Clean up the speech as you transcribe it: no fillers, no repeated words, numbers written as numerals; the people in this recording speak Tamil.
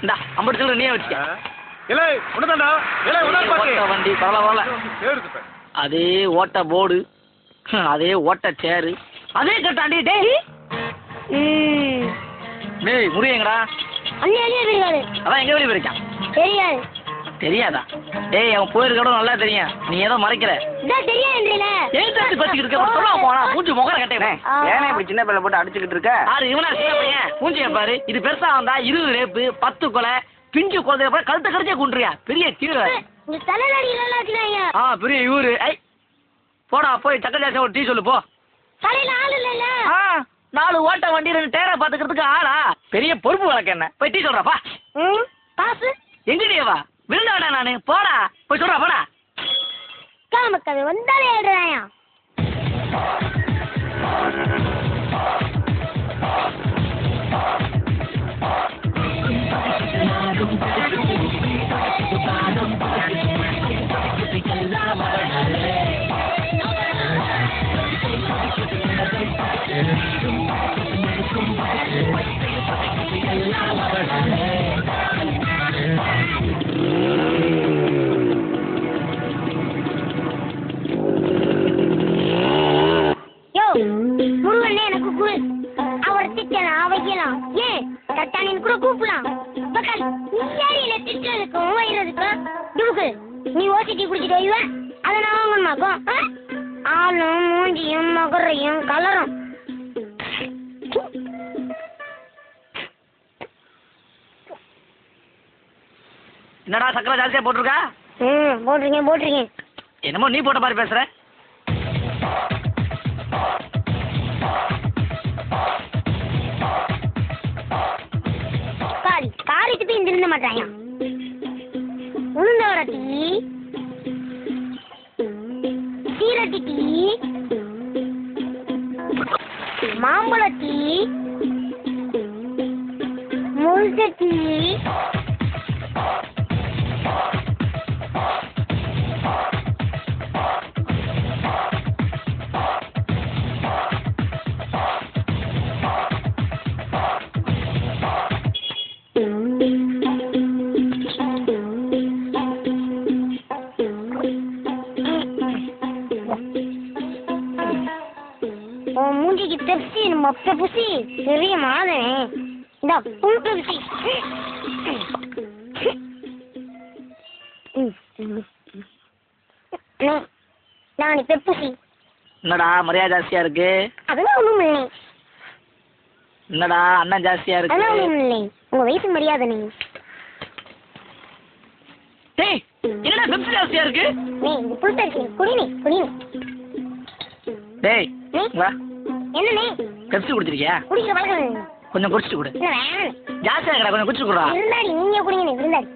இந்தா 50 சில்லறை நீயே வச்சுக்க. இல்லை உனதாண்டா இல்லை உனதான் பாத்து ஓட்ட வண்டி பரவாயில்ல அதே ஓட்ட போர்டு அதே ஓட்ட சேரு அதே கட்டாண்டி டேய் டேய் முருகங்கடா அண்ணே இருக்காரு அதான் எங்க வெளியே போயிருக்கான் தெரியாது தெரியாதா டேய் அவன் போயிருக்கடும் நல்லா தெரியும் நீ ஏதோ மறைக்கிற தெரியாதுன்றீல ஏன் பச்சிக்கிட்டு இருக்க சொல்ல போனா மூஞ்சி முகர கட்டேனே ஏன்னா இப்படி சின்ன பிள்ளை போட்டு அடிச்சுக்கிட்டு இருக்க ஆறு இவனா சின்ன பையன் மூஞ்சிய பாரு இது பெருசா வந்தா 20 ரேப்பு 10 கொலை பிஞ்சு குழந்தைய போய் கழுத்த கடிச்சே கொண்டுறியா பெரிய கீழே பெரிய இவரு ஐ போடா போய் சக்கர ஜாஸ்தி ஒரு டீ சொல்லு போ ஆ 4 ஓட்ட வண்டி 2 டயரை பாத்துக்கிறதுக்கு ஆளா பெரிய பொறுப்பு வழக்கு என்ன போய் டீ சொல்றாப்பா காசு எங்கடியவா விருந்தாடா நானு போடா போய் சொல்றா போடா காமக்கது வந்தாலே எழுதுறாயா முருகன் எனக்கு குரு அவர் திட்டலாம் வைக்கலாம் ஏன் தட்டானின் கூட கூப்பிடலாம் திட்டதுக்கும் வைக்கிறதுக்கும் துடுக்கு நீ ஓசிட்டி குடிச்சிட்டு வைவ அதை நான் வாங்கணுமாக்கும் ஆளும் மூஞ்சியும் மகரையும் கலரும் என்னடா சக்கரை ஜாஸ்தியா போட்டிருக்கா போட்டிருக்கேன் என்னமோ நீ போட்ட மாதிரி பேசுற காரிட்டு போய் திருந்த மாட்டாங்க உளுந்தோட டீ சீரட்டி டீ மாம்பழ டீ முழுச டீ மூஞ்சிக்கு பெப்சி மொத்த புசி பெரிய மாதனே இந்த புல் பெப்சி நான் பெப்சி என்னடா மரியாதை ஜாஸ்தியா இருக்கு அதெல்லாம் ஒண்ணும் இல்லை என்னடா அண்ணன் ஜாஸ்தியா இருக்கு அதெல்லாம் ஒண்ணும் இல்லை உங்க வயசு மரியாதை நீ டேய் என்னடா பெப்சி ஜாஸ்தியா இருக்கு நீ இந்த புல் பெப்சி குடி டேய் வா என்ன நீ பெப்சி குடிச்சிருக்கியா குடிக்கிற பழக்கம் கொஞ்சம் குடிச்சிட்டு கொடு வேணும் ஜாஸ்தியா இருக்கடா கொஞ்சம் குடிச்சிட்டு கொடுடா இருந்தாடி நீங்க குடிங்க இருந்தாடி